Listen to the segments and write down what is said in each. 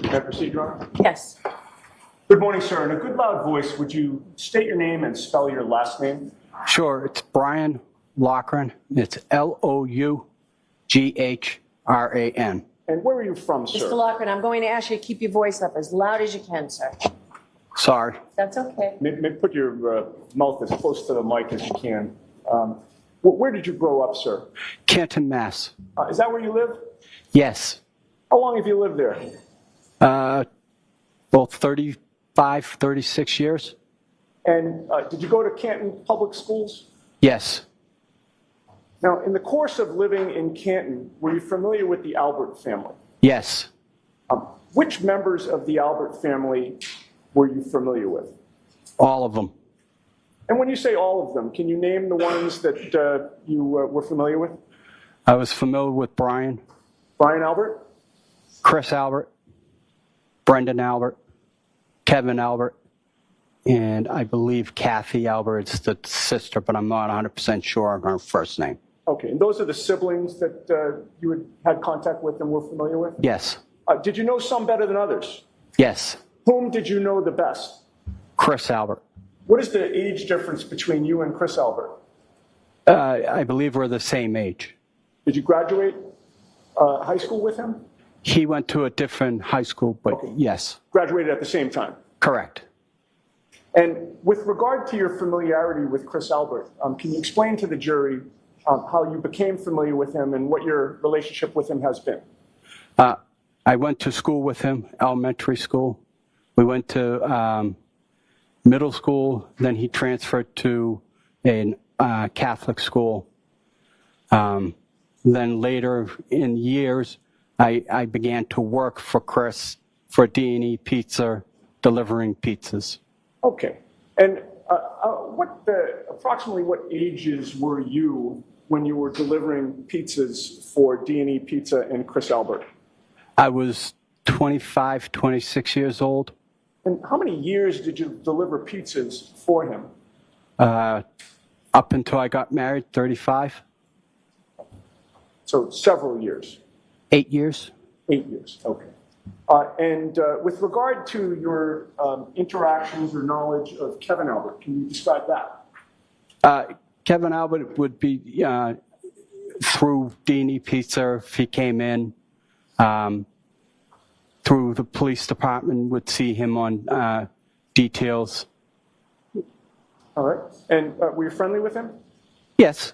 May I proceed, Your Honor? Yes. Good morning, sir. In a good loud voice, would you state your name and spell your last name? Sure, it's Brian Loughran. It's Loughran. And where are you from, Mr. sir? Loughran, I'm going to ask you to keep your voice up as loud as you can, sir. Sorry. That's okay. Maybe put your mouth as close to the mic as you can. Where did you grow up, sir? Canton, Mass. Is that where you live? Yes. How long have you lived there? Both 35, 36 years. And did you go to Canton Public Schools? Yes. Now, in the course of living in Canton, were you familiar with the Albert family? Yes. Which members of the Albert family were you familiar with? All of them. And when you say all of them, can you name the ones that you were familiar with? I was familiar with Brian. Brian Albert? Chris Albert. Brendan Albert. Kevin Albert. And I believe Kathy Albert is the sister, but I'm not 100% sure on her first name. Okay, and those are the siblings that you had contact with and were familiar with? Yes. Did you know some better than others? Yes. Whom did you know the best? Chris Albert. What is the age difference between you and Chris Albert? I believe we're the same age. Did you graduate high school with him? He went to a different high school, but okay. Yes. Graduated at the same time? Correct. And with regard to your familiarity with Chris Albert, can you explain to the jury how you became familiar with him and what your relationship with him has been? I went to school with him, elementary school. We went to middle school, then he transferred to a Catholic school. Then later in years, I began to work for Chris for D&E Pizza, delivering pizzas. Okay. And approximately what ages were you when you were delivering pizzas for D&E Pizza and Chris Albert? I was 25, 26 years old. And how many years did you deliver pizzas for him? Up until I got married, 35. So several years. 8 years. 8 years, okay. And with regard to your interactions or knowledge of Kevin Albert, can you describe that? Kevin Albert would be through D&E Pizza if he came in. Through the police department, would see him on details. All right. And were you friendly with him? Yes.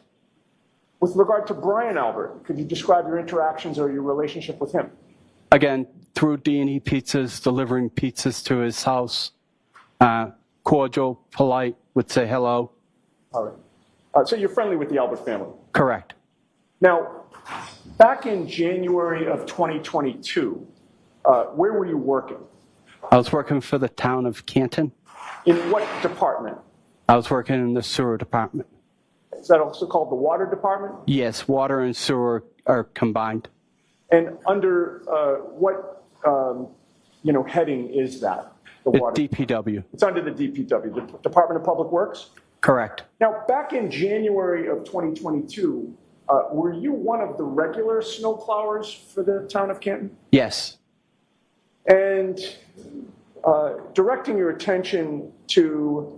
With regard to Brian Albert, could you describe your interactions or your relationship with him? Again, through D&E Pizzas, delivering pizzas to his house. Cordial, polite, would say hello. All right. So you're friendly with the Albert family? Correct. Now, back in January of 2022, where were you working? I was working for the town of Canton. In what department? I was working in the sewer department. Is that also called the water department? Yes, water and sewer are combined. And under what heading is that? The water? DPW. It's under the DPW, the Department of Public Works? Correct. Now, back in January of 2022, were you one of the regular snowplowers for the town of Canton? Yes. And directing your attention to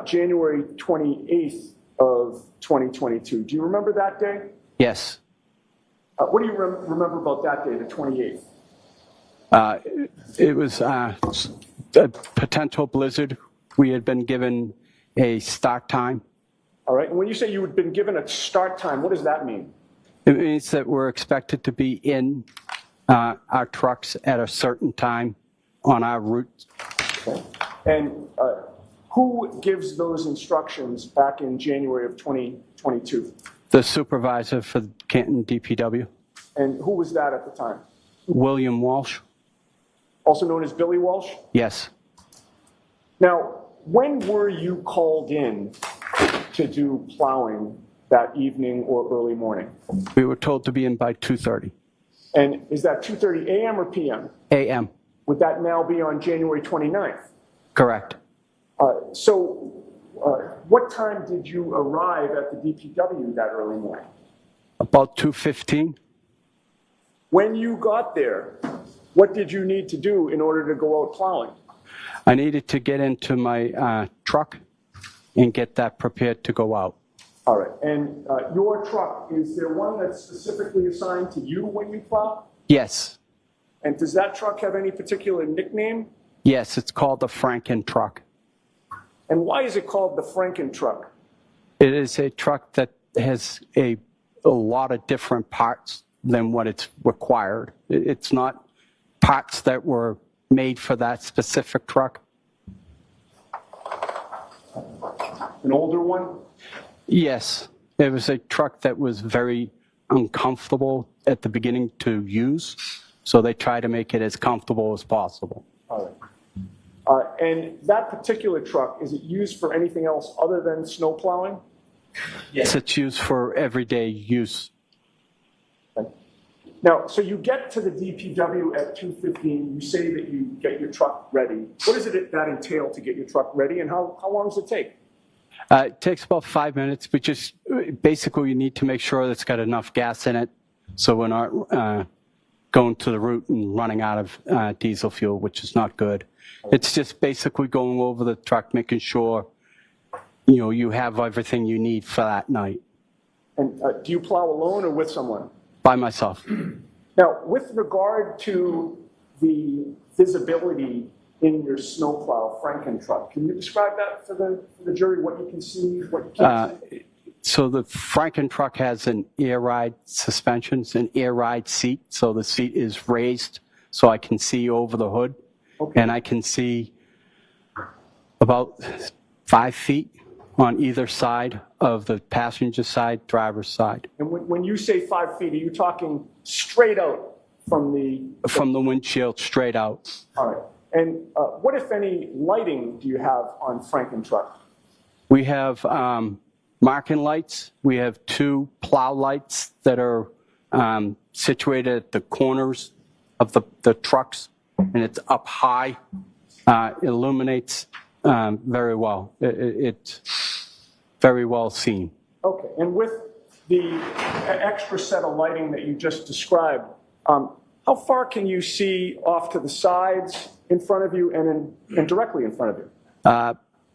January 28th of 2022, do you remember that day? Yes. What do you remember about that day, the 28th? It was a potential blizzard. We had been given a start time. All right. And when you say you had been given a start time, what does that mean? It means that we're expected to be in our trucks at a certain time on our route. Okay. And who gives those instructions back in January of 2022? The supervisor for Canton DPW. And who was that at the time? William Walsh. Also known as Billy Walsh? Yes. Now, when were you called in to do plowing that evening or early morning? We were told to be in by 2:30. And is that 2:30 a.m. or p.m.? A.m. Would that now be on January 29th? Correct. What time did you arrive at the DPW that early morning? About 2:15. When you got there, what did you need to do in order to go out plowing? I needed to get into my truck and get that prepared to go out. All right. And your truck, is there one that's specifically assigned to you when you plow? Yes. And does that truck have any particular nickname? Yes, it's called the Franken truck. And why is it called the Franken truck? It is a truck that has a lot of different parts than what it's required. It's not parts that were made for that specific truck. An older one? Yes, it was a truck that was very uncomfortable at the beginning to use, so they try to make it as comfortable as possible. All right. And that particular truck, is it used for anything else other than snow plowing? Yes, it's used for everyday use. Okay. Now, so you get to the DPW at 2:15, you say that you get your truck ready. What does it that entail to get your truck ready, and how long does it take? It takes about 5 minutes, but just basically you need to make sure that it's got enough gas in it so we're not going to the route and running out of diesel fuel, which is not good. It's just basically going over the truck, making sure you have everything you need for that night. And do you plow alone or with someone? By myself. Now, with regard to the visibility in your snowplow Franken truck, can you describe that for the jury, what you can see, what you can't see? So the Franken truck has an air ride suspension, it's an air ride seat, so the seat is raised so I can see over the hood. Okay. And I can see about 5 feet on either side of the passenger side, driver's side. And when you say 5 feet, are you talking straight out from the... From the windshield straight out. All right. And what, if any, lighting do you have on Franken truck? We have marking lights. We have 2 plow lights that are situated at the corners of the trucks, and it's up high. It illuminates very well. It's very well seen. Okay. And with the extra set of lighting that you just described, how far can you see off to the sides, in front of you, and directly in front of you?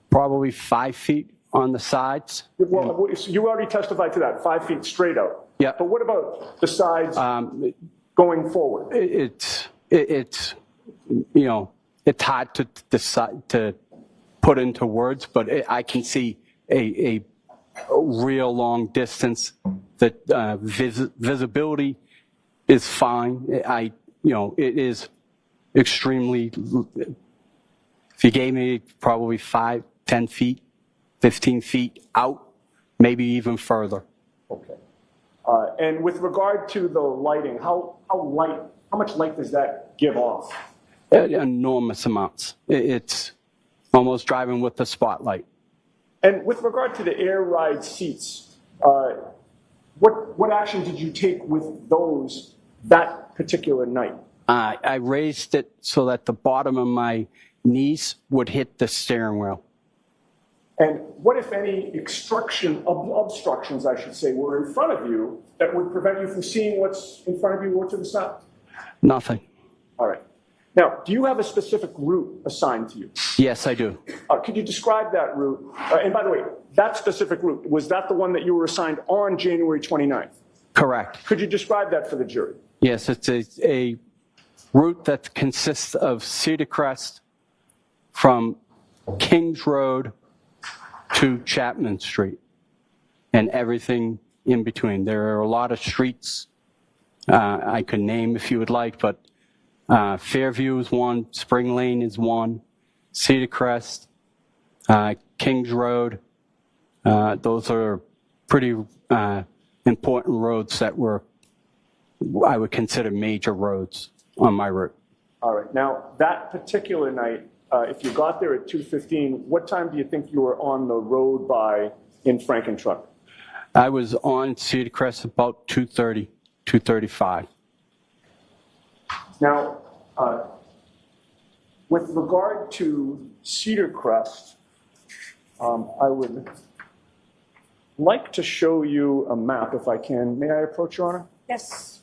Probably 5 feet on the sides. Well, you already testified to that, 5 feet straight out. Yeah. But what about the sides going forward? It's hard to decide to put into words, but I can see a real long distance. That visibility is fine. It is extremely. If you gave me probably 5, 10 feet, 15 feet out, maybe even further. Okay. And with regard to the lighting, how much light does that give off? Enormous amounts. It's almost driving with the spotlight. And with regard to the air ride seats, what action did you take with those that particular night? I raised it so that the bottom of my knees would hit the steering wheel. And what, if any, obstructions, I should say, were in front of you that would prevent you from seeing what's in front of you or to the side? Nothing. All right. Now, do you have a specific route assigned to you? Yes, I do. Could you describe that route? And by the way, that specific route, was that the one that you were assigned on January 29th? Correct. Could you describe that for the jury? Yes, it's a route that consists of Cedar Crest from Kings Road to Chapman Street and everything in between. There are a lot of streets I could name if you would like, but Fairview is one, Spring Lane is one, Cedar Crest, Kings Road. Those are pretty important roads that I would consider major roads on my route. All right. Now, that particular night, if you got there at 2:15, what time do you think you were on the road by in Franken truck? I was on Cedar Crest about 2:30, 2:35. Now, with regard to Cedar Crest, I would like to show you a map, if I can. May I approach, Your Honor? Yes.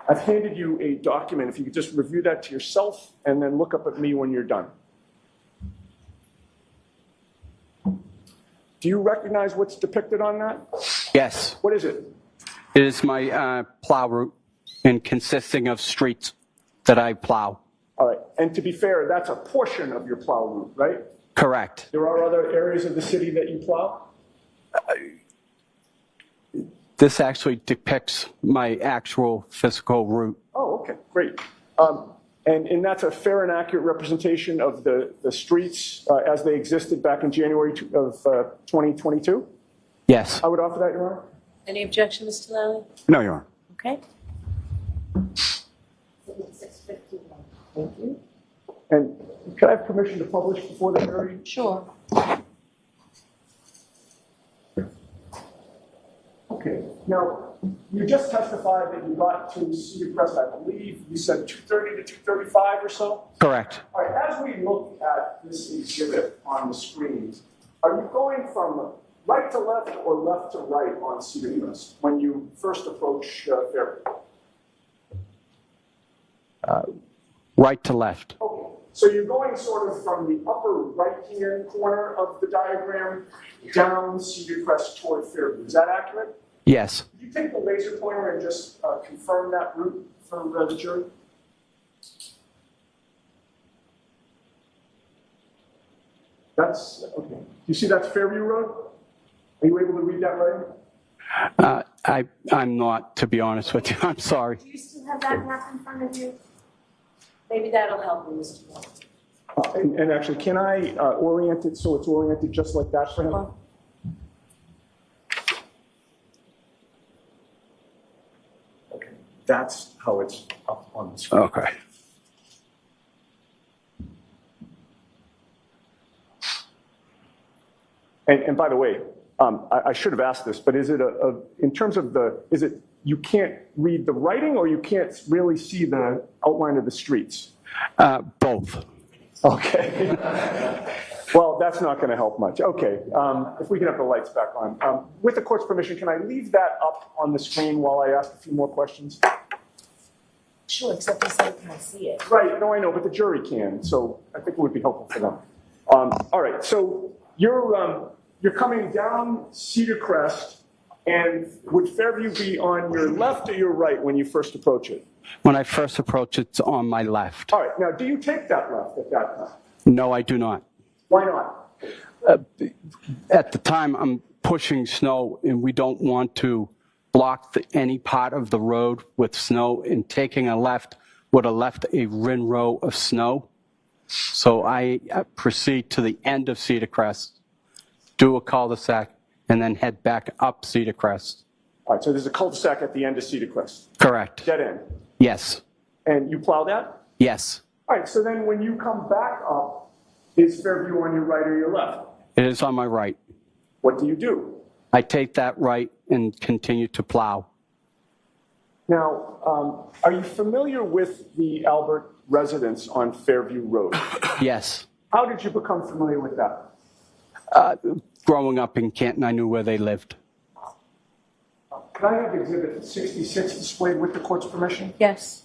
I've handed you a document. If you could just review that to yourself and then look up at me when you're done. Do you recognize what's depicted on that? Yes. What is it? It is my plow route and consisting of streets that I plow. All right. And to be fair, that's a portion of your plow route, right? Correct. There are other areas of the city that you plow? This actually depicts my actual physical route. Oh, okay, great. And that's a fair and accurate representation of the streets as they existed back in January of 2022? Yes. I would offer that, Your Honor. Any objection, Mr. Lally? No, Your Honor. Okay. 6:51. Thank you. And could I have permission to publish before the hearing? Sure. Okay. Now, you just testified that you got to Cedar Crest, I believe you said 2:30 to 2:35 or so? Correct. All right, as we look at this exhibit on the screens, are you going from right to left or left to right on Cedar Crest when you first approach Fairview? Right to left. Okay, so you're going sort of from the upper right-hand corner of the diagram down Cedar Crest toward Fairview. Is that accurate? Yes. Could you take the laser pointer and just confirm that route for the jury? That's, okay. You see that's Fairview Road? Are you able to read that right? I'm not, to be honest with you. I'm sorry. Do you still have that map in front of you? Maybe that'll help you, Mr. Lally. And actually, can I orient it so it's oriented just like that for him? Sure. Okay, that's how it's up on the screen. Okay. And by the way, I should have asked this, but is it in terms of is it you can't read the writing or you can't really see the outline of the streets? Both. Okay. Well, that's not going to help much. Okay. If we can have the lights back on. With the court's permission, can I leave that up on the screen while I ask a few more questions? Sure, except you said you can't see it. Right. No, I know, but the jury can, so I think it would be helpful for them. All right. So you're coming down Cedar Crest, and would Fairview be on your left or your right when you first approach it? When I first approach, it's on my left. All right. Now, do you take that left at that time? No, I do not. Why not? At the time, I'm pushing snow, and we don't want to block any part of the road with snow, and taking a left would have left a row of snow. So I proceed to the end of Cedar Crest, do a cul-de-sac, and then head back up Cedar Crest. All right. So there's a cul-de-sac at the end of Cedar Crest. Correct. Dead end. Yes. And you plow that? Yes. All right. So then when you come back up, is Fairview on your right or your left? It is on my right. What do you do? I take that right and continue to plow. Now, are you familiar with the Albert residence on Fairview Road? Yes. How did you become familiar with that? Growing up in Canton, I knew where they lived. Could I have Exhibit 66 displayed with the court's permission? Yes.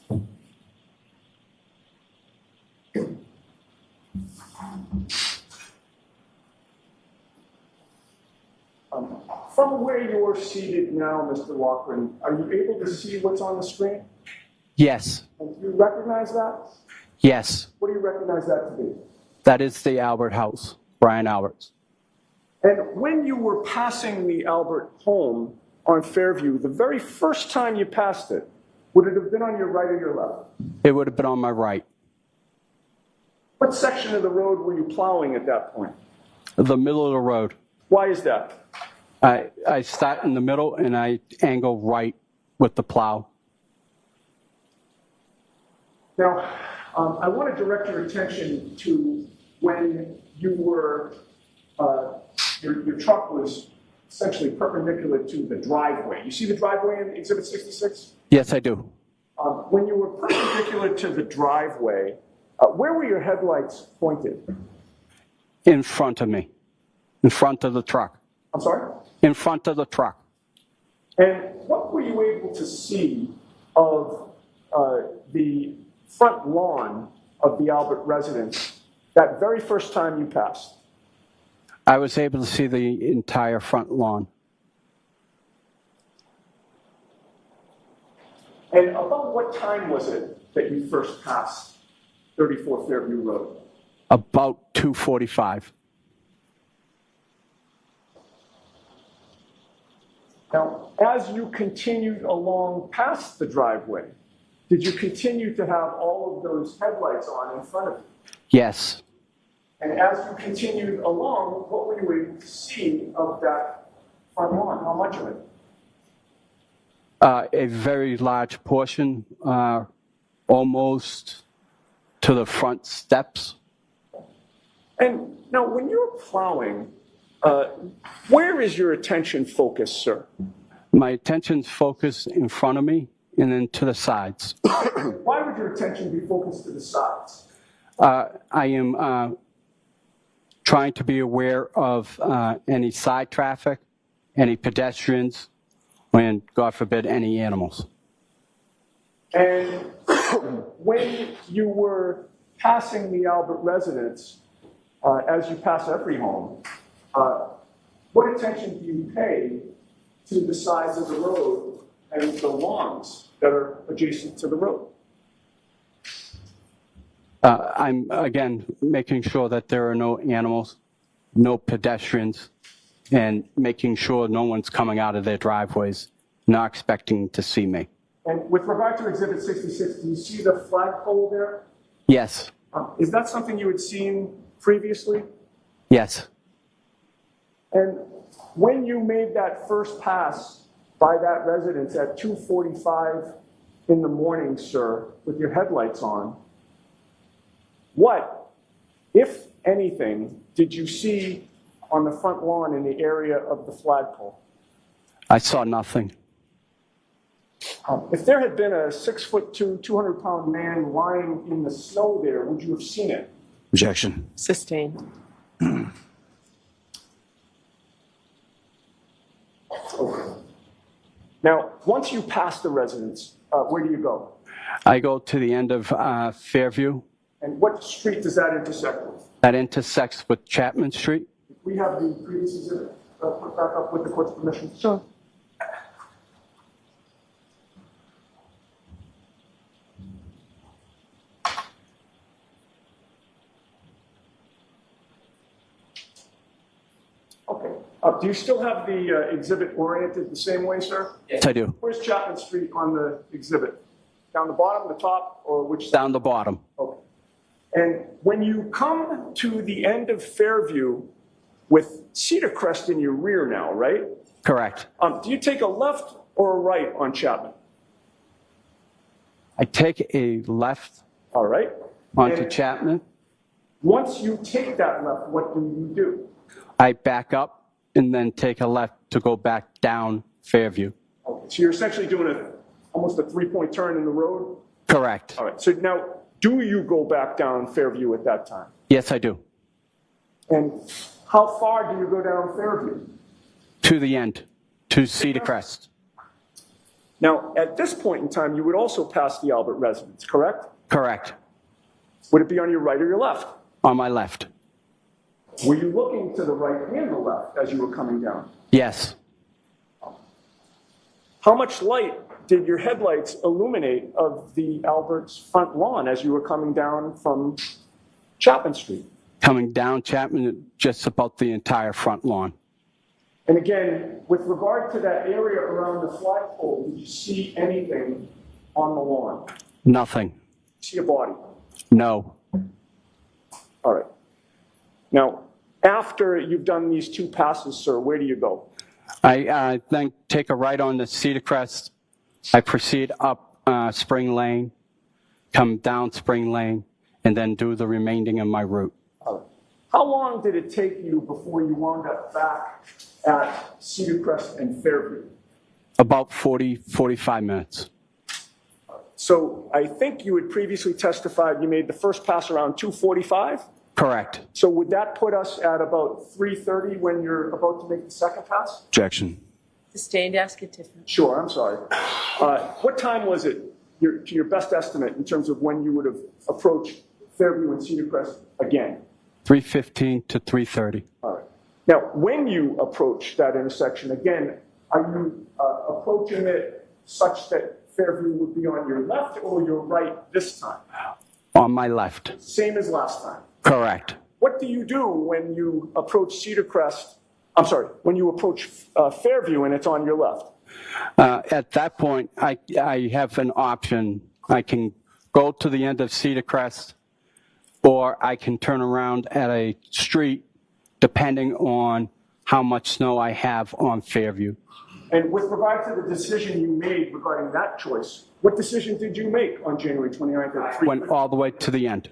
From where you're seated now, Mr. Loughran, are you able to see what's on the screen? Yes. And do you recognize that? Yes. What do you recognize that to be? That is the Albert house, Brian Albert's. And when you were passing the Albert home on Fairview, the very first time you passed it, would it have been on your right or your left? It would have been on my right. What section of the road were you plowing at that point? The middle of the road. Why is that? I start in the middle and I angle right with the plow. Now, I want to direct your attention to when you were, your truck was essentially perpendicular to the driveway. You see the driveway in Exhibit 66? Yes, I do. When you were perpendicular to the driveway, where were your headlights pointed? In front of me. In front of the truck. I'm sorry? In front of the truck. And what were you able to see of the front lawn of the Albert residence that very first time you passed? I was able to see the entire front lawn. And about what time was it that you first passed 34 Fairview Road? About 2:45. Now, as you continued along past the driveway, did you continue to have all of those headlights on in front of you? Yes. And as you continued along, what were you able to see of that front lawn? How much of it? A very large portion, almost to the front steps. And now, when you're plowing, where is your attention focused, sir? My attention's focused in front of me and then to the sides. Why would your attention be focused to the sides? I am trying to be aware of any side traffic, any pedestrians, and, God forbid, any animals. And when you were passing the Albert residence, as you pass every home, what attention do you pay to the sides of the road and the lawns that are adjacent to the road? I'm, again, making sure that there are no animals, no pedestrians, and making sure no one's coming out of their driveways, not expecting to see me. And with regard to Exhibit 66, do you see the flagpole there? Yes. Is that something you had seen previously? Yes. And when you made that first pass by that residence at 2:45 in the morning, sir, with your headlights on, what, if anything, did you see on the front lawn in the area of the flagpole? I saw nothing. If there had been a 6'2", 200-pound man lying in the snow there, would you have seen it? Objection. Sustained. Okay. Now, once you pass the residence, where do you go? I go to the end of Fairview. And what street does that intersect with? That intersects with Chapman Street. We have the previous exhibit put back up with the court's permission. Sure. Okay. Do you still have the exhibit oriented the same way, sir? Yes, I do. Where's Chapman Street on the exhibit? Down the bottom, the top, or which side? Down the bottom. Okay. And when you come to the end of Fairview with Cedar Crest in your rear now, right? Correct. Do you take a left or a right on Chapman? I take a left All right. onto And Chapman. once you take that left, what do you do? I back up and then take a left to go back down Fairview. Okay. So you're essentially doing almost a three-point turn in the road? Correct. All right. So now, do you go back down Fairview at that time? Yes, I do. And how far do you go down Fairview? To the end, to Cedar Crest. Now, at this point in time, you would also pass the Albert residence, correct? Correct. Would it be on your right or your left? On my left. Were you looking to the right and the left as you were coming down? Yes. How much light did your headlights illuminate of the Albert's front lawn as you were coming down from Chapman Street? Coming down Chapman, just about the entire front lawn. And again, with regard to that area around the flagpole, did you see anything on the lawn? Nothing. See a body? No. All right. Now, after you've done these two passes, sir, where do you go? I then take a right on the Cedar Crest. I proceed up Spring Lane, come down Spring Lane, and then do the remaining of my route. All right. How long did it take you before you wound up back at Cedar Crest and Fairview? About 45 minutes. So I think you had previously testified you made the first pass around 2:45? Correct. So would that put us at about 3:30 when you're about to make the second pass? Objection. Sustained. Ask it different. Sure, I'm sorry. What time was it to your best estimate in terms of when you would have approached Fairview and Cedar Crest again? 3:15 to 3:30. All right. Now, when you approach that intersection again, are you approaching it such that Fairview would be on your left or your right this time? On my left. Same as last time. Correct. What do you do when you approach Cedar Crest? I'm sorry, when you approach Fairview and it's on your left? At that point, I have an option. I can go to the end of Cedar Crest, or I can turn around at a street depending on how much snow I have on Fairview. And with regard to the decision you made regarding that choice, what decision did you make on January 29th at 3? Went all the way to the end.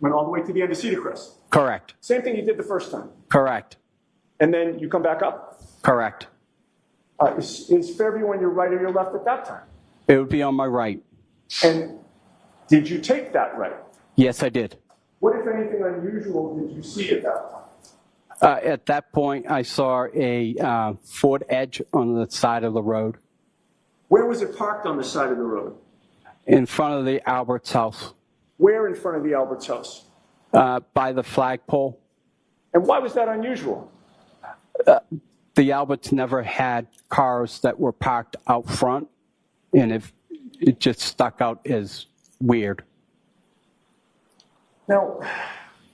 Went all the way to the end of Cedar Crest. Correct. Same thing you did the first time. Correct. And then you come back up? Correct. Is Fairview on your right or your left at that time? It would be on my right. And did you take that right? Yes, I did. What, if anything, unusual did you see at that point? At that point, I saw a Ford Edge on the side of the road. Where was it parked on the side of the road? In front of the Albert's house. Where in front of the Albert's house? By the flagpole. And why was that unusual? The Alberts never had cars that were parked out front, and it just stuck out as weird. Now,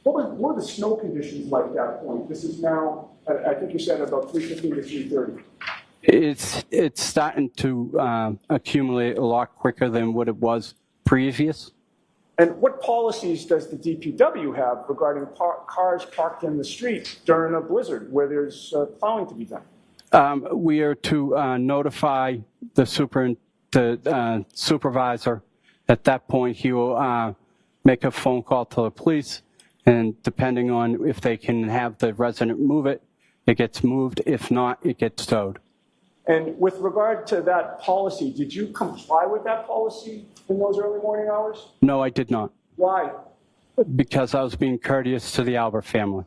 what were the snow conditions like at that point? This is now, I think you said about 3:15 to 3:30. It's starting to accumulate a lot quicker than what it was previous. And what policies does the DPW have regarding cars parked in the street during a blizzard where there's plowing to be done? We are to notify the supervisor. At that point, he will make a phone call to the police, and depending on if they can have the resident move it, it gets moved. If not, it gets towed. And with regard to that policy, did you comply with that policy in those early morning hours? No, I did not. Why? Because I was being courteous to the Albert family.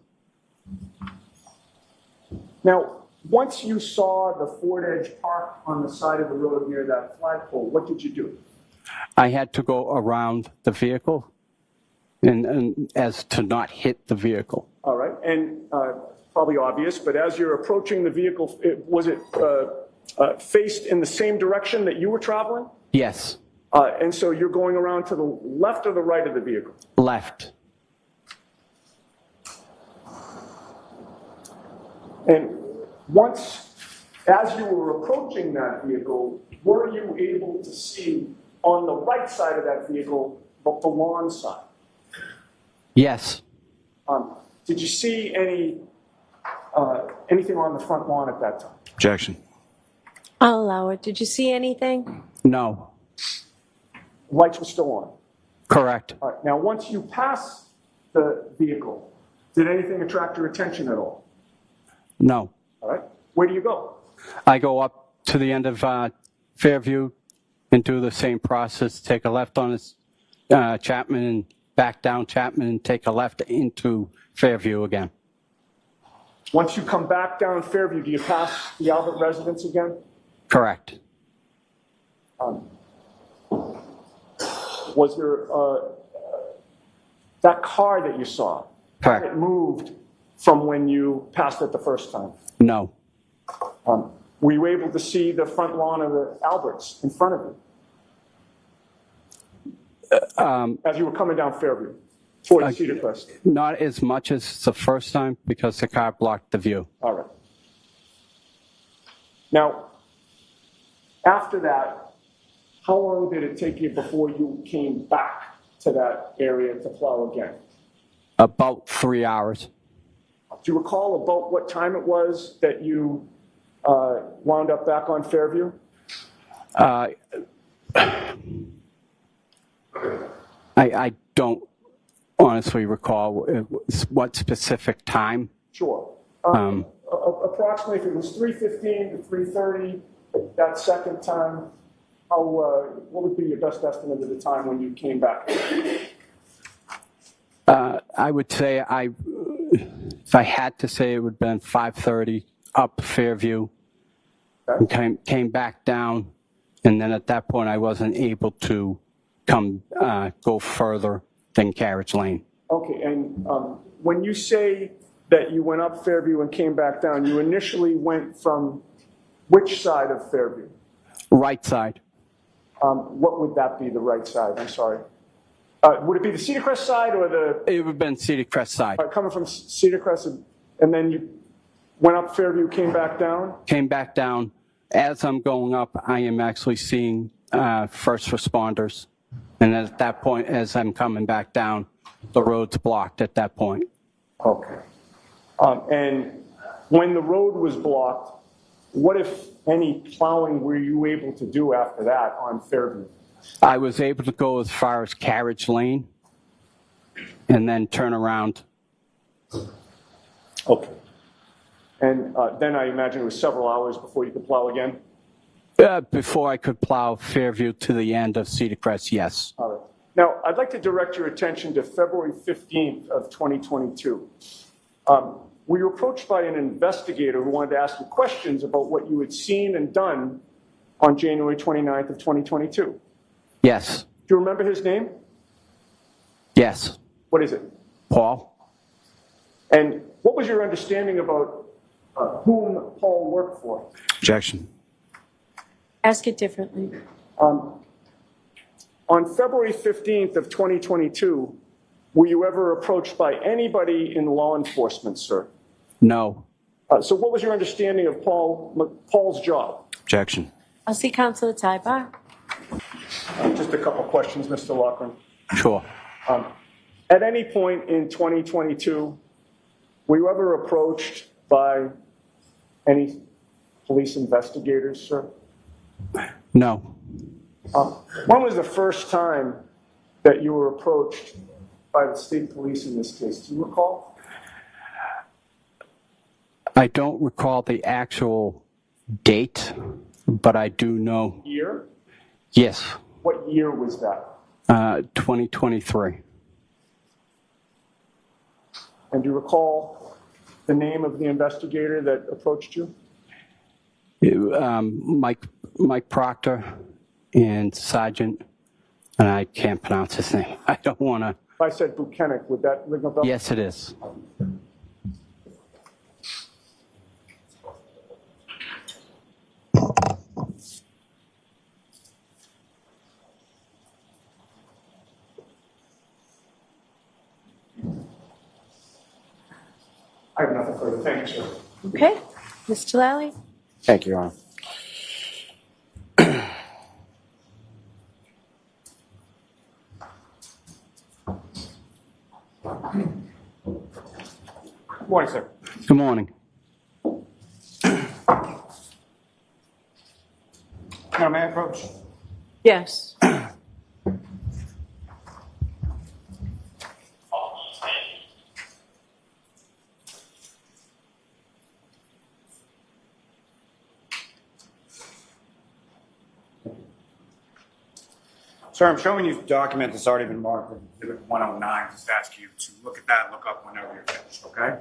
Now, once you saw the Ford Edge parked on the side of the road near that flagpole, what did you do? I had to go around the vehicle and as to not hit the vehicle. All right, and probably obvious, but as you're approaching the vehicle, was it faced in the same direction that you were traveling? Yes. And so you're going around to the left or the right of the vehicle? Left. And once, as you were approaching that vehicle, were you able to see on the right side of that vehicle the lawn side? Yes. Did you see anything on the front lawn at that time? Objection. I'll allow it. Did you see anything? No. Lights were still on. Correct. All right. Now, once you pass the vehicle, did anything attract your attention at all? No. All right. Where do you go? I go up to the end of Fairview and do the same process, take a left on Chapman and back down Chapman and take a left into Fairview again. Once you come back down Fairview, do you pass the Albert residence again? Correct. Was there that car that you saw? Correct. It moved from when you passed it the first time. No. Were you able to see the front lawn of the Alberts in front of you? As you were coming down Fairview toward Cedar Crest? Not as much as the first time because the car blocked the view. All right. Now, after that, how long did it take you before you came back to that area to plow again? About 3 hours. Do you recall about what time it was that you wound up back on Fairview? I don't honestly recall what specific time. Sure. Approximately, if it was 3:15 to 3:30, that second time, what would be your best estimate of the time when you came back? I would say if I had to say, it would have been 5:30 up Fairview, Okay. and came back down, and then at that point I wasn't able to go further than Carriage Lane. Okay, and when you say that you went up Fairview and came back down, you initially went from which side of Fairview? Right side. What would that be, the right side? I'm sorry. Would it be the Cedar Crest side or the, It would have been Cedar Crest side. coming from Cedar Crest and then you went up Fairview, came back down? Came back down. As I'm going up, I am actually seeing first responders. And at that point, as I'm coming back down, the road's blocked at that point. Okay. And when the road was blocked, what, if any, plowing were you able to do after that on Fairview? I was able to go as far as Carriage Lane and then turn around. Okay. And then I imagine it was several hours before you could plow again? Before I could plow Fairview to the end of Cedar Crest, yes. All right. Now, I'd like to direct your attention to February 15th of 2022. Were you approached by an investigator who wanted to ask you questions about what you had seen and done on January 29th of 2022? Yes. Do you remember his name? Yes. What is it? Paul? And what was your understanding about whom Paul worked for? Objection. Ask it differently. On February 15th of 2022, were you ever approached by anybody in law enforcement, sir? No. So what was your understanding of Paul's job? Objection. I'll see Councilor Tybar. Just a couple questions, Mr. Loughran. Sure. At any point in 2022, were you ever approached by any police investigators, sir? No. When was the first time that you were approached by the state police in this case? Do you recall? I don't recall the actual date, but I do know. Year? Yes. What year was that? 2023. And do you recall the name of the investigator that approached you? Mike Proctor and Sergeant, and I can't pronounce his name. I don't want to. If I said Buchanan, would that ring a bell? Yes, it is. I have nothing further. Thank you, sir. Okay. Mr. Lally? Thank you, Your Honor. Good morning, sir. Good morning. Now, may I approach? Yes. Sir, I'm showing you a document that's already been marked with Exhibit 109. Just ask you to look at that, look up whenever you're finished, okay?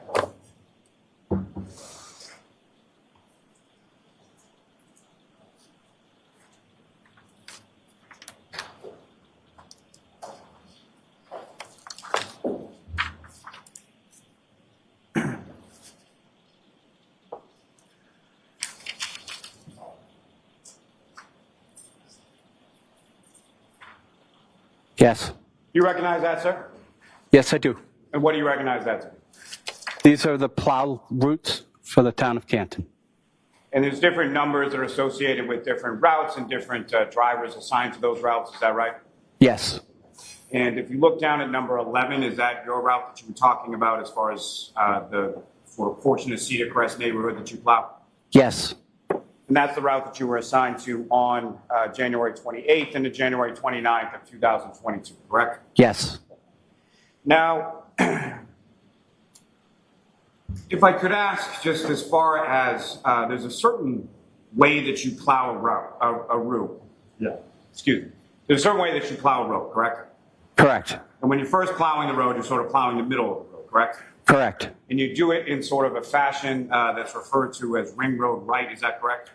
Yes. You recognize that, sir? Yes, I do. And what do you recognize that to? These are the plow routes for the town of Canton. And there's different numbers that are associated with different routes and different drivers assigned to those routes, is that right? Yes. And if you look down at number 11, is that your route that you were talking about as far as for a portion of Cedar Crest neighborhood that you plow? Yes. And that's the route that you were assigned to on January 28th and January 29th of 2022, correct? Yes. Now, if I could ask, just as far as there's a certain way that you plow a route. Yeah. Excuse me. There's a certain way that you plow a road, correct? Correct. And when you're first plowing the road, you're sort of plowing the middle of the road, correct? Correct. And you do it in sort of a fashion that's referred to as ring road right, is that correct?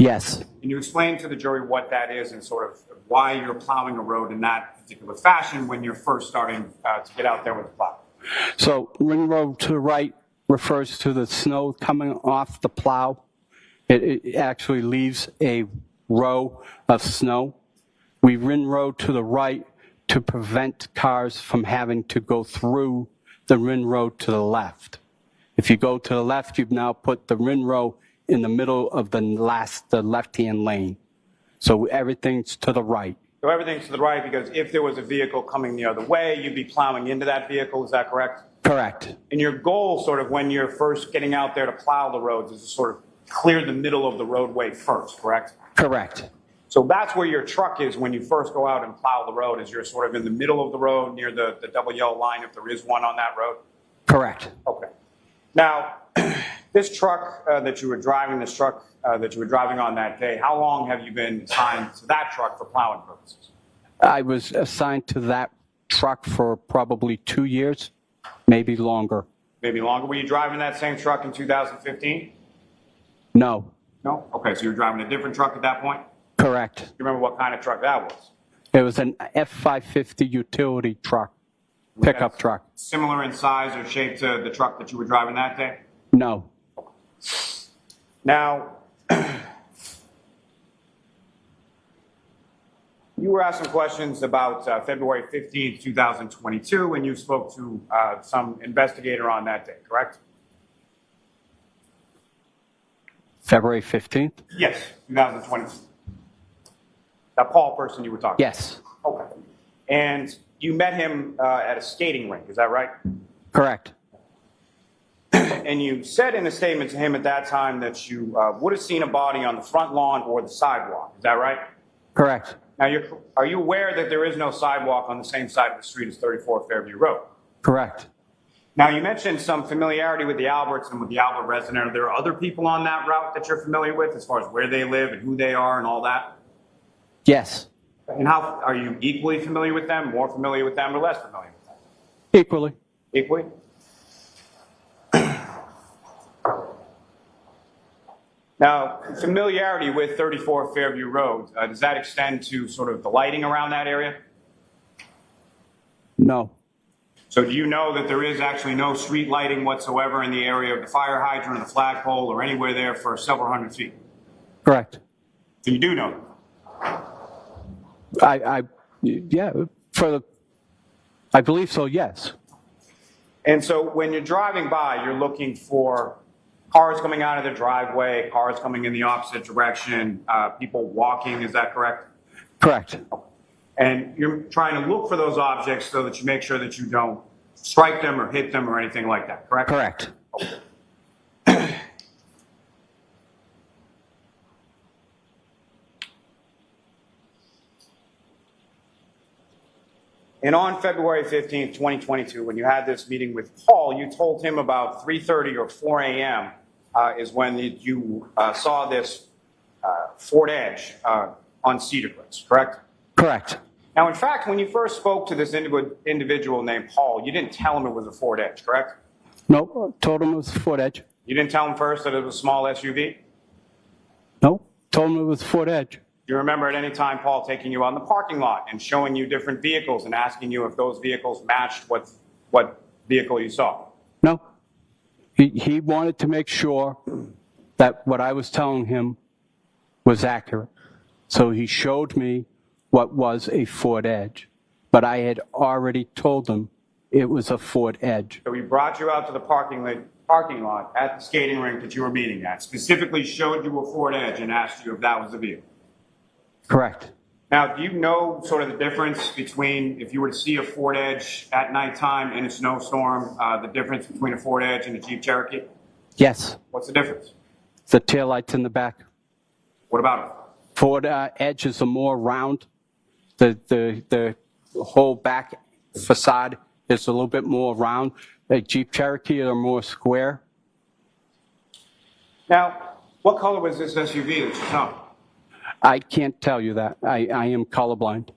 Yes. Can you explain to the jury what that is and sort of why you're plowing a road in that particular fashion when you're first starting to get out there with the plow? So ring road to the right refers to the snow coming off the plow. It actually leaves a row of snow. We ring road to the right to prevent cars from having to go through the ring road to the left. If you go to the left, you've now put the ring road in the middle of the left-hand lane. So everything's to the right. So everything's to the right because if there was a vehicle coming the other way, you'd be plowing into that vehicle. Is that correct? Correct. And your goal, sort of, when you're first getting out there to plow the roads, is to sort of clear the middle of the roadway first, correct? Correct. So that's where your truck is when you first go out and plow the road, is you're sort of in the middle of the road near the double yellow line, if there is one on that road? Correct. Okay. Now, this truck that you were driving, on that day, how long have you been assigned to that truck for plowing purposes? I was assigned to that truck for probably 2 years, maybe longer. Maybe longer. Were you driving that same truck in 2015? No. No? Okay, so you were driving a different truck at that point? Correct. Do you remember what kind of truck that was? It was an F-550 utility truck, pickup truck. Similar in size or shape to the truck that you were driving that day? No. Now, you were asked some questions about February 15th, 2022, when you spoke to some investigator on that day, correct? February 15th? Yes, 2022. That Paul person you were talking Yes. about? Okay. And you met him at a skating rink, is that right? Correct. And you said in a statement to him at that time that you would have seen a body on the front lawn or the sidewalk, is that right? Correct. Now, are you aware that there is no sidewalk on the same side of the street as 34 Fairview Road? Correct. Now, you mentioned some familiarity with the Alberts and with the Albert resident. Are there other people on that route that you're familiar with as far as where they live and who they are and all that? Yes. And how are you equally familiar with them, more familiar with them, or less familiar with them? Equally. Equally? Now, familiarity with 34 Fairview Road, does that extend to sort of the lighting around that area? No. So do you know that there is actually no street lighting whatsoever in the area of the fire hydrant or the flagpole or anywhere there for several hundred feet? Correct. So you do know. I believe so, yes. And so when you're driving by, you're looking for cars coming out of their driveway, cars coming in the opposite direction, people walking, is that correct? Correct. And you're trying to look for those objects so that you make sure that you don't strike them or hit them or anything like that, correct? Correct. And on February 15th, 2022, when you had this meeting with Paul, you told him about 3:30 or 4 a.m. Is when you saw this Ford Edge on Cedar Crest, correct? Correct. Now, in fact, when you first spoke to this individual named Paul, you didn't tell him it was a Ford Edge, correct? No, told him it was a Ford Edge. You didn't tell him first that it was a small SUV? No, told him it was a Ford Edge. Do you remember at any time Paul taking you on the parking lot and showing you different vehicles and asking you if those vehicles matched what vehicle you saw? No. He wanted to make sure that what I was telling him was accurate. So he showed me what was a Ford Edge, but I had already told him it was a Ford Edge. So he brought you out to the parking lot at the skating rink that you were meeting at, specifically showed you a Ford Edge and asked you if that was the vehicle. Correct. Now, do you know sort of the difference between, if you were to see a Ford Edge at nighttime in a snowstorm, the difference between a Ford Edge and a Jeep Cherokee? Yes. What's the difference? The taillights in the back. What about it? Ford Edges are more round. The whole back facade is a little bit more round. A Jeep Cherokee are more square. Now, what color was this SUV that you saw? I can't tell you that. I am colorblind.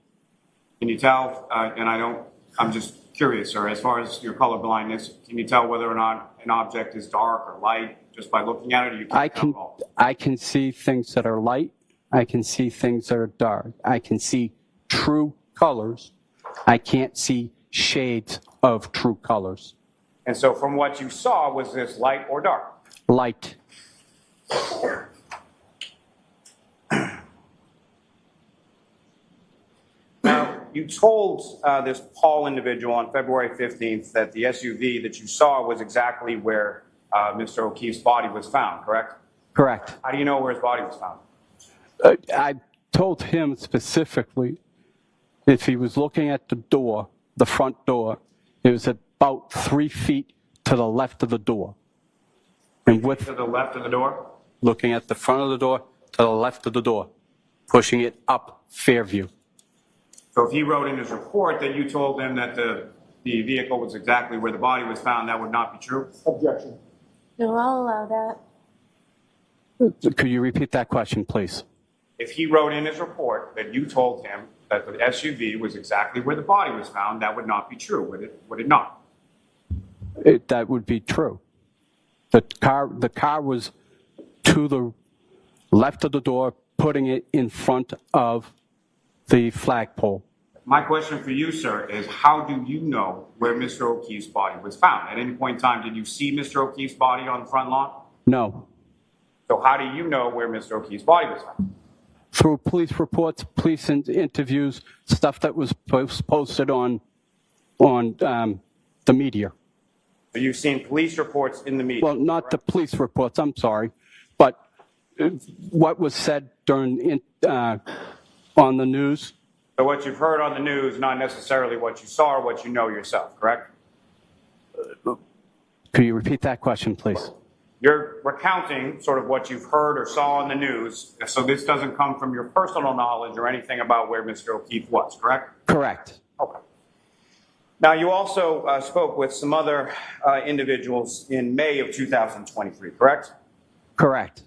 Can you tell, I'm just curious, sir, as far as your color blindness, can you tell whether or not an object is dark or light just by looking at it, or you can't tell at all? I can see things that are light. I can see things that are dark. I can see true colors. I can't see shades of true colors. And so from what you saw, was this light or dark? Light. Now, you told this Paul individual on February 15th that the SUV that you saw was exactly where Mr. O'Keefe's body was found, correct? Correct. How do you know where his body was found? I told him specifically if he was looking at the door, the front door, it was about 3 feet to the left of the door. And with To the left of the door? looking at the front of the door to the left of the door, pushing it up Fairview. So if he wrote in his report that you told him that the vehicle was exactly where the body was found, that would not be true? Objection. No, I'll allow that. Could you repeat that question, please? If he wrote in his report that you told him that the SUV was exactly where the body was found, that would not be true, would it not? That would be true. The car was to the left of the door, putting it in front of the flagpole. My question for you, sir, is how do you know where Mr. O'Keefe's body was found? At any point in time, did you see Mr. O'Keefe's body on the front lawn? No. So how do you know where Mr. O'Keefe's body was found? Through police reports, police interviews, stuff that was posted on the media. So you've seen police reports in the media? Well, not the police reports, I'm sorry, but what was said during on the news. So what you've heard on the news, not necessarily what you saw or what you know yourself, correct? Could you repeat that question, please? You're recounting sort of what you've heard or saw on the news, so this doesn't come from your personal knowledge or anything about where Mr. O'Keefe was, correct? Correct. Okay. Now, you also spoke with some other individuals in May of 2023, correct? Correct.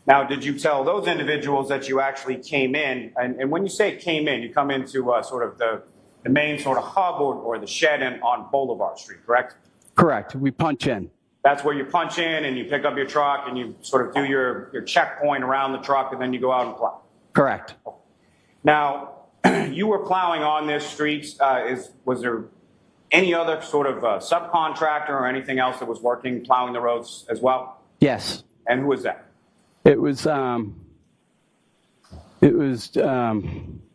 Now, did you tell those individuals that you actually came in, and when you say came in, you come into sort of the main sort of hub or the shed on Boulevard Street, correct? Correct. We punch in. That's where you punch in and you pick up your truck and you sort of do your checkpoint around the truck and then you go out and plow. Correct. Now, you were plowing on this street. Was there any other sort of subcontractor or anything else that was working, plowing the roads as well? Yes. And who was that? It was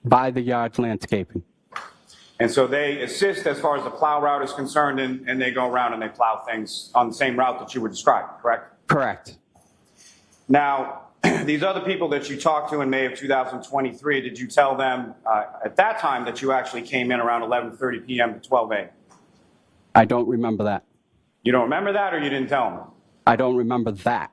by the yard landscaping. And so they assist as far as the plow route is concerned, and they go around and they plow things on the same route that you were describing, correct? Correct. Now, these other people that you talked to in May of 2023, did you tell them at that time that you actually came in around 11:30 p.m. to 12 a.m.? I don't remember that. You don't remember that, or you didn't tell them? I don't remember that.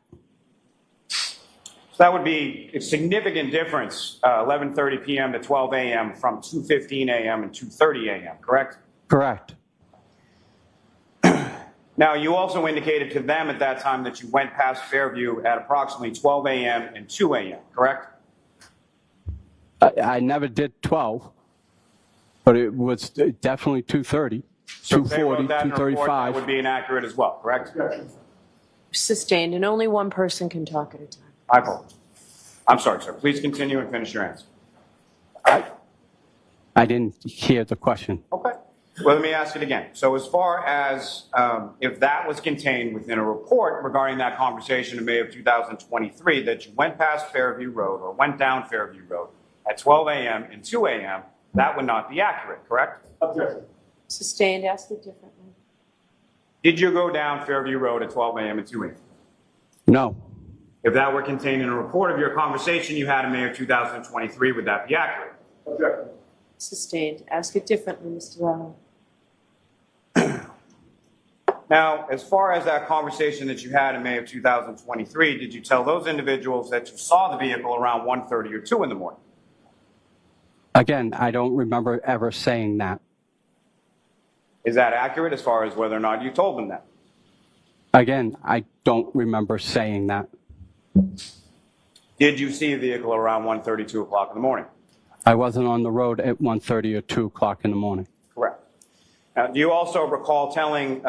So that would be a significant difference, 11:30 p.m. to 12 a.m. from 2:15 a.m. and 2:30 a.m., correct? Correct. Now, you also indicated to them at that time that you went past Fairview at approximately 12 a.m. and 2 a.m., correct? I never did 12, but it was definitely 2:30, So if they wrote 2:40, that in a report, that 2:35. would be inaccurate as well, correct? Sustained, and only one person can talk at a time. I apologize. I'm sorry, sir. Please continue and finish your answer. I didn't hear the question. Okay. Well, let me ask it again. So as far as if that was contained within a report regarding that conversation in May of 2023, that you went past Fairview Road or went down Fairview Road at 12 a.m. and 2 a.m., that would not be accurate, correct? Objection. Sustained, ask it differently. Did you go down Fairview Road at 12 a.m. and 2 a.m.? No. If that were contained in a report of your conversation you had in May of 2023, would that be accurate? Objection. Sustained, ask it differently, Mr. Loughran. Now, as far as that conversation that you had in May of 2023, did you tell those individuals that you saw the vehicle around 1:30 or 2 in the morning? Again, I don't remember ever saying that. Is that accurate as far as whether or not you told them that? Again, I don't remember saying that. Did you see a vehicle around 1:30, 2 o'clock in the morning? I wasn't on the road at 1:30 or 2 o'clock in the morning. Correct. Now, do you also recall telling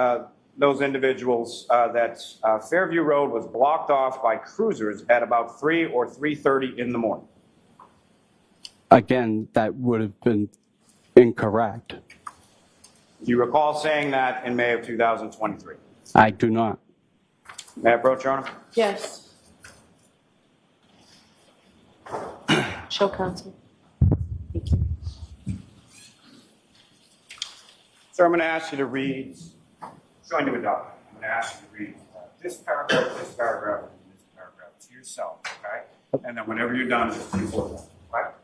those individuals that Fairview Road was blocked off by cruisers at about 3 or 3:30 in the morning? Again, that would have been incorrect. Do you recall saying that in May of 2023? I do not. May I approach, Your Honor? Yes. Show counsel. Thank you. Sir, I'm going to ask you to read, join to adopt. I'm going to ask you to read this paragraph, and this paragraph to yourself, okay? And then whenever you're done, just please hold on, right?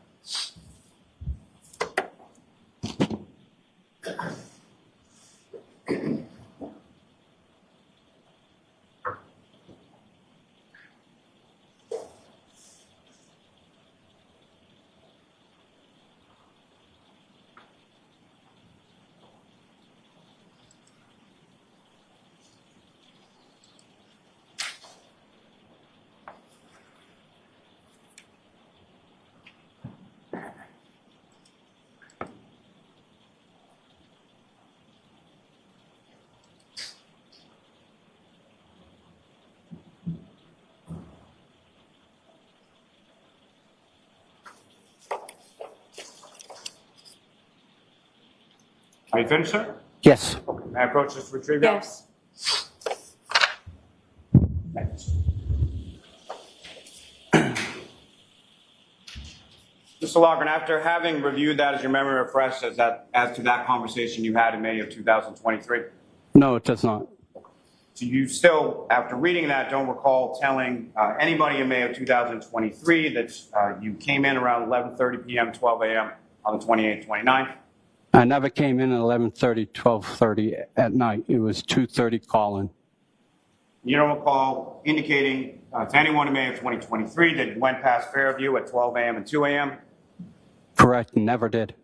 Are you finished, sir? Yes. Okay. May I approach this retrieval? Yes. Thanks. Mr. Loughran, after having reviewed that, as your memory refreshed as to that conversation you had in May of 2023, No, it does not. so you still, after reading that, don't recall telling anybody in May of 2023 that you came in around 11:30 p.m., 12 a.m. on the 28th, 29th? I never came in at 11:30, 12:30 at night. It was 2:30 call-in. You don't recall indicating to anyone in May of 2023 that you went past Fairview at 12 a.m. and 2 a.m.? Correct, never did.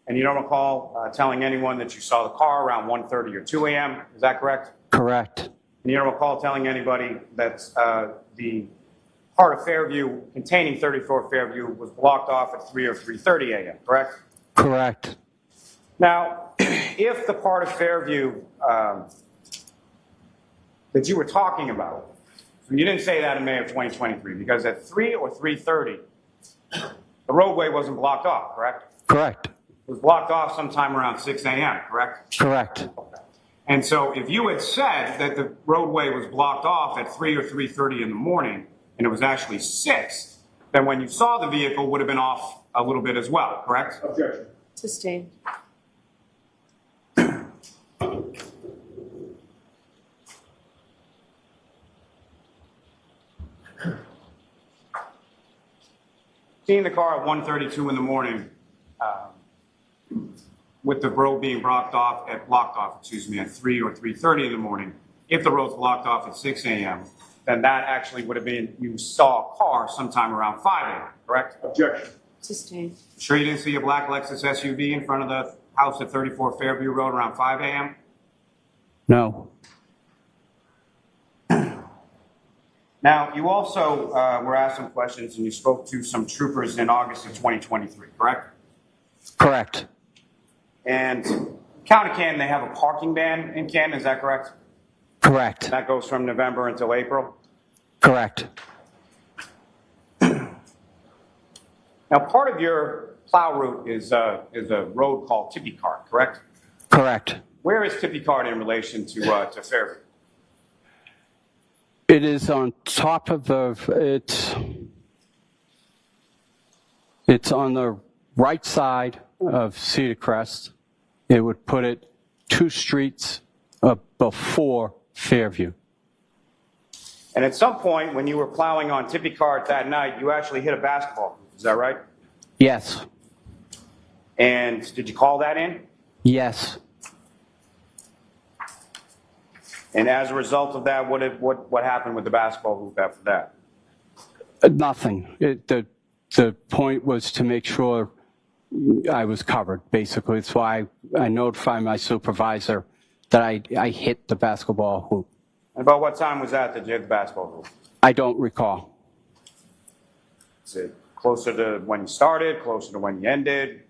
And you don't recall telling anyone that you saw the car around 1:30 or 2 a.m.? Is that correct? Correct. And you don't recall telling anybody that the part of Fairview containing 34 Fairview was blocked off at 3 or 3:30 a.m., correct? Correct. Now, if the part of Fairview that you were talking about, so you didn't say that in May of 2023, because at 3 or 3:30, the roadway wasn't blocked off, correct? Correct. It was blocked off sometime around 6 a.m., correct? Correct. And so if you had said that the roadway was blocked off at 3 or 3:30 in the morning, and it was actually 6, then when you saw the vehicle would have been off a little bit as well, correct? Objection. Sustained. Seeing the car at 1:32 in the morning, with the road being blocked off at 3 or 3:30 in the morning, if the road's blocked off at 6 a.m., then that actually would have been, you saw a car sometime around 5 a.m., correct? Objection. Sustained. Sure you didn't see a black Lexus SUV in front of the house at 34 Fairview Road around 5 a.m.? No. Now, you also were asked some questions and you spoke to some troopers in August of 2023, correct? Correct. And County Canton, they have a parking ban in Canton, is that correct? Correct. That goes from November until April? Correct. Now, part of your plow route is a road called Tippy Cart, correct? Correct. Where is Tippy Cart in relation to Fairview? It is on top of it's on the right side of Cedar Crest. It would put it 2 streets before Fairview. And at some point, when you were plowing on Tippy Cart that night, you actually hit a basketball hoop, is that right? Yes. And did you call that in? Yes. And as a result of that, what happened with the basketball hoop after that? Nothing. The point was to make sure I was covered, basically. That's why I notified my supervisor that I hit the basketball hoop. And about what time was that you hit the basketball hoop? I don't recall. Is it closer to when you started, closer to when you ended?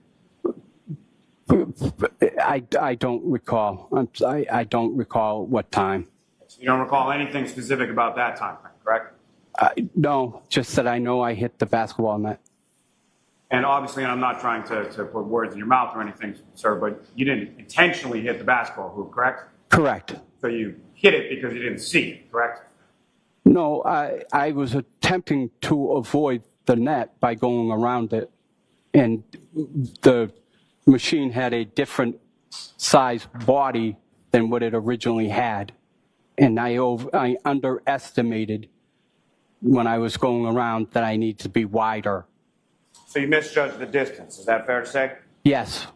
I don't recall. I don't recall what time. You don't recall anything specific about that time frame, correct? No, just that I know I hit the basketball net. And obviously, I'm not trying to put words in your mouth or anything, sir, but you didn't intentionally hit the basketball hoop, correct? Correct. So you hit it because you didn't see it, correct? No, I was attempting to avoid the net by going around it, and the machine had a different size body than what it originally had, and I underestimated when I was going around that I need to be wider. So you misjudged the distance. Is that fair to say? Yes.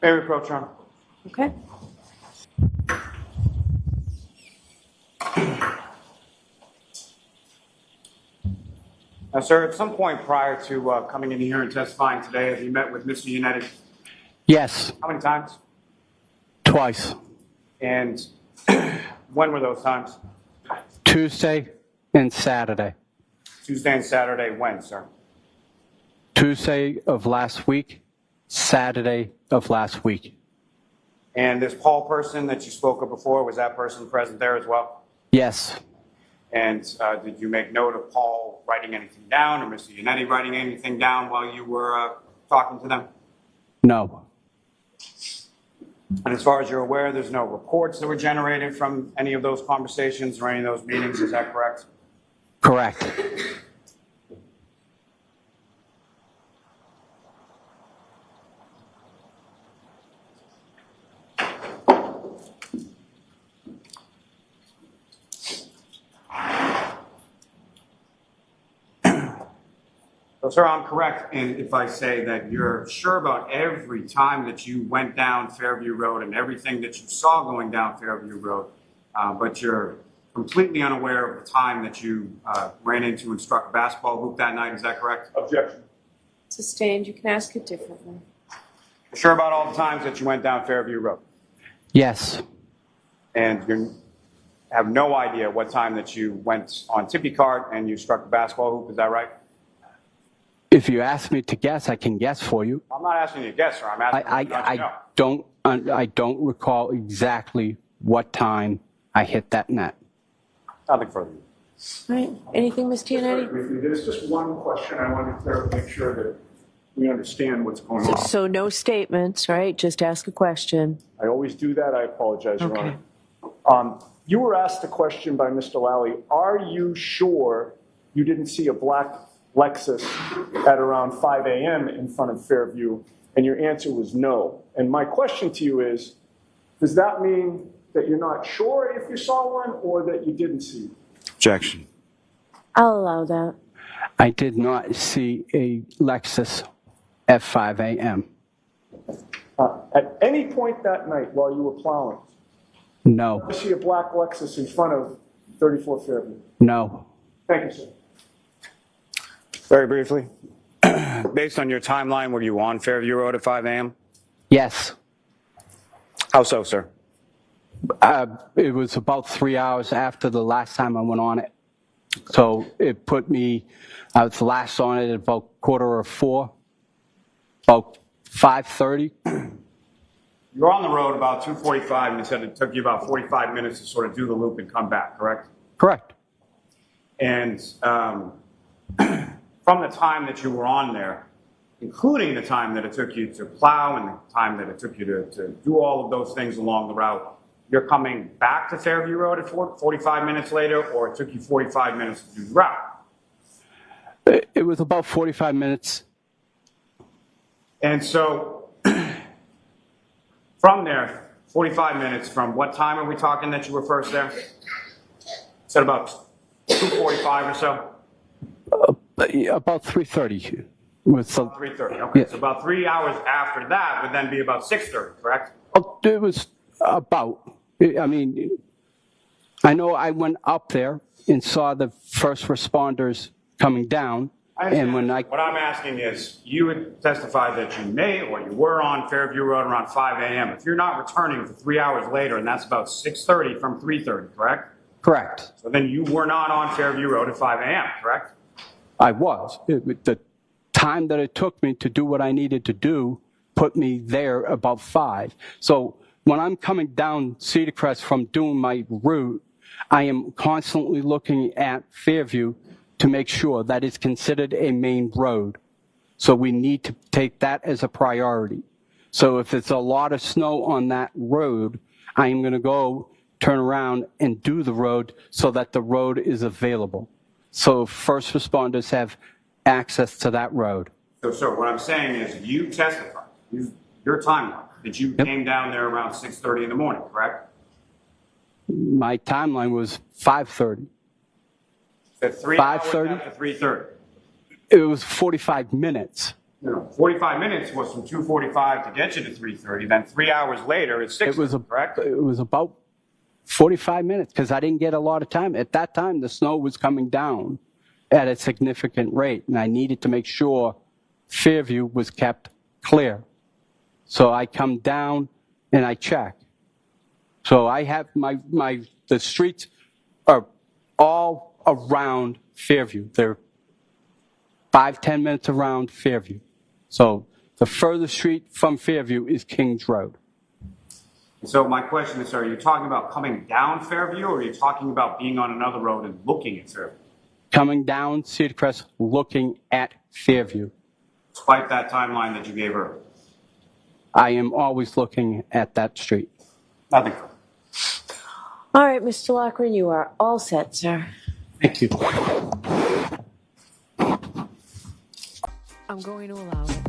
May we approach, Your Honor? Okay. Now, sir, at some point prior to coming in here and testifying today, have you met with Mr. Unetti? Yes, How many times? twice. And when were those times? Tuesday and Saturday. Tuesday and Saturday. When, sir? Tuesday of last week, Saturday of last week. And this Paul person that you spoke of before, was that person present there as well? Yes. And did you make note of Paul writing anything down or Mr. Unetti writing anything down while you were talking to them? No. And as far as you're aware, there's no reports that were generated from any of those conversations or any of those meetings, is that correct? Correct. So, sir, I'm correct if I say that you're sure about every time that you went down Fairview Road and everything that you saw going down Fairview Road, but you're completely unaware of the time that you ran into and struck a basketball hoop that night, is that correct? Objection. Sustained. You can ask it differently. You're sure about all the times that you went down Fairview Road? Yes. And you have no idea what time that you went on Tippy Cart and you struck the basketball hoop, is that right? If you ask me to guess, I can guess for you. I'm not asking you to guess, sir. I'm asking you to know. I don't recall exactly what time I hit that net. Nothing further. All right. Anything, Ms. Tianetti? Briefly, there's just one question I want to make sure that we understand what's going on. So no statements, right? Just ask a question. I always do that. I apologize, Your Okay. Honor. You were asked a question by Mr. Lally. Are you sure you didn't see a black Lexus at around 5 a.m. in front of Fairview? And your answer was no. And my question to you is, does that mean that you're not sure if you saw one or that you didn't see one? Objection. I'll allow that. I did not see a Lexus at 5 a.m. At any point that night while you were plowing, No. you see a black Lexus in front of 34 Fairview? No. Thank you, sir. Very briefly, based on your timeline, were you on Fairview Road at 5 a.m.? Yes. How so, sir? It was about 3 hours after the last time I went on it. So it put me, I was last on it at about 3:45, about 5:30. You were on the road about 2:45, and you said it took you about 45 minutes to sort of do the loop and come back, correct? Correct. And from the time that you were on there, including the time that it took you to plow and the time that it took you to do all of those things along the route, you're coming back to Fairview Road at 45 minutes later, or it took you 45 minutes to do the route? It was about 45 minutes. And so from there, 45 minutes, from what time are we talking that you were first there? Said about 2:45 or so? About 3:30. With some, 3:30, okay. Yeah. So about 3 hours after that would then be about 6:30, correct? it was about, I mean, I know I went up there and saw the first responders coming down, and when I, What I'm asking is, you had testified that you may or you were on Fairview Road around 5 a.m. If you're not returning for 3 hours later, and that's about 6:30 from 3:30, correct? correct, So then you were not on Fairview Road at 5 a.m., correct? I was. The time that it took me to do what I needed to do put me there about 5. So when I'm coming down Cedar Crest from doing my route, I am constantly looking at Fairview to make sure that it's considered a main road. So we need to take that as a priority. So if it's a lot of snow on that road, I am going to go turn around and do the road so that the road is available. So first responders have access to that road. So, sir, what I'm saying is you testified, your timeline, that you came down there around 6:30 in the morning, correct? My timeline was 5:30. That 3 hours 5:30? after 3:30. It was 45 minutes. No, 45 minutes was from 2:45 to get you to 3:30, then 3 hours later it's 6, correct? It was about 45 minutes because I didn't get a lot of time. At that time, the snow was coming down at a significant rate, and I needed to make sure Fairview was kept clear. So I come down and I check. So I have the streets are all around Fairview. They're 5-10 minutes around Fairview. So the furthest street from Fairview is Kings Road. So my question is, sir, are you talking about coming down Fairview, or are you talking about being on another road and looking at Fairview? Coming down Cedar Crest, looking at Fairview. Despite that timeline that you gave earlier? I am always looking at that street. Nothing. All right, Mr. Loughran, you are all set, sir. Thank you. I'm going to allow it.